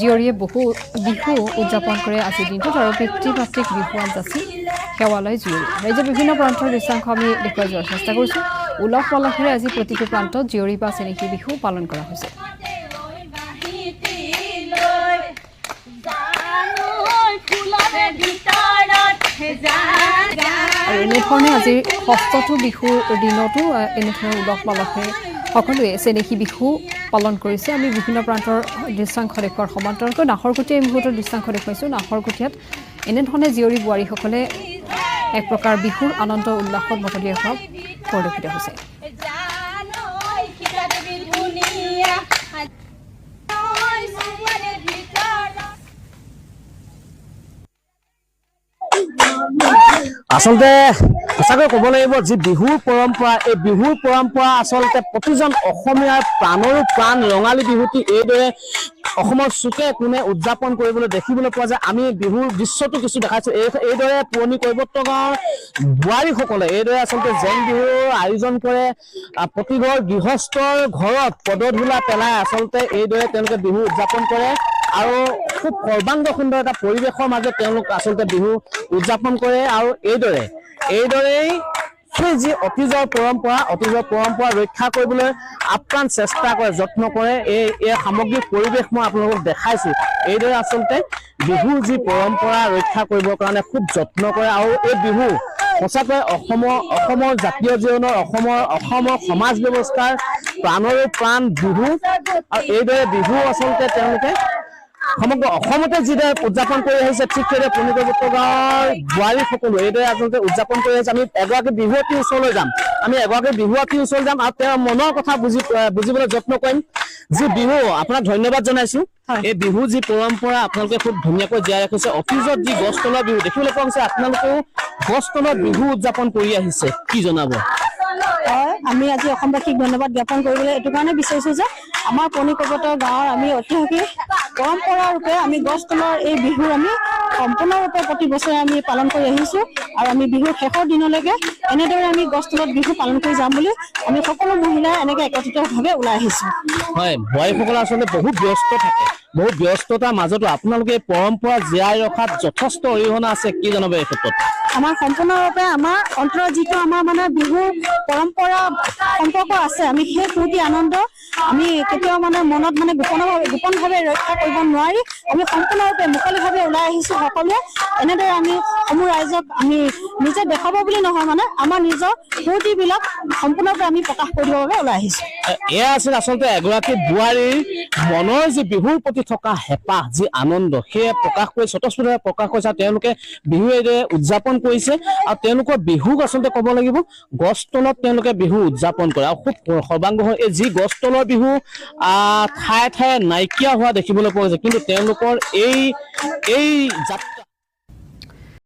জীয়ৰীয়ে বহু বিহু উদযাপন কৰে আজিৰ দিনটোত আৰু পিতৃ মাতৃক বিহুৱান যাচি সেৱালয় জীয়ৰী ৰাজ্যৰ বিভিন্ন প্ৰান্তৰ দৃশ্যাংশ আমি দেখুৱাই যোৱাৰ চেষ্টা কৰিছোঁ উলহ মালহেৰে আজি প্ৰতিটো প্ৰান্তত জীয়ৰী বা চেনেহী বিহু পালন কৰা হৈছে আৰু এনেধৰণে আজিৰ ষষ্ঠটো বিহুৰ দিনতো এনেধৰণে উলহ মালহেৰে সকলোৱে চেনেহী বিহু পালন কৰিছে আমি বিভিন্ন প্ৰান্তৰ দৃশ্যাংশ দেখুৱাৰ সমান্তৰালকৈ নাহৰকটীয়া এই মুহূৰ্তৰ দৃশ্যাংশ দেখুৱাইছোঁ নাহৰকটীয়াত এনেধৰণে জীয়ৰী বোৱাৰীসকলে এক প্ৰকাৰ বিহুৰ আনন্দ উল্লাসত মতলীয়া হোৱা পৰিলক্ষিত হৈছে আসলতে সঁচাকৈ ক'ব লাগিব যে বিহুৰ পৰম্পৰা এই বিহুৰ পৰম্পৰা আসলতে প্ৰতিজন অসমীয়াৰ প্ৰাণৰো প্ৰাণ ৰঙালী বিহুটি এইদৰে অসমৰ চুকে কোণে উদযাপন কৰিবলৈ দেখিবলৈ পোৱা যায় আমি বিহুৰ দৃশ্যটো কিছু দেখাইছোঁ এইদৰে পুৰণি কৈৱৰ্ত গাঁৱৰ বোৱাৰীসকলে এইদৰে আচলতে জেং বিহুৰ আয়োজন কৰে প্ৰতিঘৰ গৃহস্থৰ ঘৰত পদধূলা পেলাই আচলতে এইদৰে তেওঁলোকে বিহু উদযাপন কৰে আৰু খুব সৰ্বাংগ সুন্দৰ এটা পৰিৱেশৰ মাজত তেওঁলোক আচলতে বিহু উদযাপন কৰে আৰু এইদৰেই সেই যি অতীজৰ পৰম্পৰা ৰক্ষা কৰিবলৈ আপ্ৰাণ চেষ্টা কৰে যত্ন কৰে এই সামগ্ৰিক পৰিৱেশ মই আপোনালোকক দেখাইছোঁ এইদৰে আচলতে বিহুৰ যি পৰম্পৰা ৰক্ষা কৰিবৰ কাৰণে খুব যত্ন কৰে আৰু এই বিহু সঁচাকৈ অসমৰ জাতীয় জীৱনৰ অসমৰ সমাজ ব্যৱস্থাৰ প্ৰাণৰো প্ৰাণ বিহু আৰু এইদৰে বিহু আচলতে তেওঁলোকে সমগ্ৰ অসমতে যিদৰে উদযাপন কৰি আহিছে ঠিক সেইদৰে পুৰণি কৈৱৰ্ত গাঁৱৰ বোৱাৰীসকলো এইদৰে আচলতে উদযাপন কৰি আহিছে আমি এগৰাকী বিহুৱতীৰ ওচৰলৈ যাম আৰু তেওঁৰ মনৰ কথা বুজিবলৈ যত্ন কৰিম যি বিহু আপোনাক ধন্যবাদ জনাইছোঁ এই বিহু যি পৰম্পৰা আপোনালোকে খুব ধুনীয়াকৈ জীয়াই ৰাখিছে অফিচত যি গছ তলৰ বিহু দেখিবলৈ পোৱা গৈছে আপোনালোকেও গছ তলৰ বিহু উদযাপন কৰি আহিছে কি জনাব আমি আজি অসমবাসীক ধন্যবাদ জ্ঞাপন কৰিবলৈ এইটো কাৰণে বিচাৰিছোঁ যে আমাৰ পুৰণি কৈৱৰ্ত গাঁৱৰ আমি ঐতিহাসিক পৰম্পৰাৰূপে আমি গছ তলৰ এই বিহু আমি সম্পূৰ্ণৰূপে প্ৰতি বছৰে আমি পালন কৰি আহিছোঁ আৰু আমি বিহুৰ শেষৰ দিনলৈকে এনেদৰে আমি গছ তলত বিহু পালন কৰি যাম বুলি আমি সকলো মহিলাই এনেকৈ একত্ৰিতভাৱে ওলাই আহিছোঁ হয় বোৱাৰীসকল আচলতে বহুত ব্যস্ত থাকে বহুত ব্যস্ততাৰ মাজতো আপোনালোকে এই পৰম্পৰা জীয়াই ৰখাত যথেষ্ট অৰিহণা আছে কি জনাব এই ক্ষেত্ৰত আমাৰ সম্পূৰ্ণৰূপে আমাৰ অন্তৰত যিটো আমাৰ মানে বিহুৰ পৰম্পৰা সম্পৰ্ক আছে আমি সেই ফূৰ্তি আনন্দ আমি কেতিয়াও মানে মনত মানে গোপনভাৱে ৰক্ষা কৰিব নোৱাৰি আমি সম্পূৰ্ণৰূপে মুকলিভাৱে ওলাই আহিছোঁ সকলোৱে এনেদৰে আমি সমূহ ৰাইজক আমি নিজে দেখাব বুলি নহয় মানে আমাৰ নিজৰ ফূৰ্তিবিলাক সম্পূৰ্ণৰূপে আমি প্ৰকাশ কৰিবৰ বাবে ওলাই আহিছোঁ এয়া আছিল আচলতে এগৰাকী বোৱাৰীৰ মনৰ যি বিহুৰ প্ৰতি থকা হেঁপাহ যি আনন্দ সেয়া প্ৰকাশ কৰি স্বতঃস্ফূৰ্তভাৱে প্ৰকাশ কৰিছে তেওঁলোকে বিহু এইদৰে উদযাপন কৰিছে আৰু তেওঁলোকৰ বিহুক আচলতে ক'ব লাগিব গছ তলত তেওঁলোকে বিহু উদযাপন কৰে আৰু খুব সৰ্বাংগ এই যি গছ তলৰ বিহু ঠায়ে ঠায়ে নাইকিয়া হোৱা দেখিবলৈ পোৱা গৈছে কিন্তু তেওঁলোকৰ এই যাত্ৰা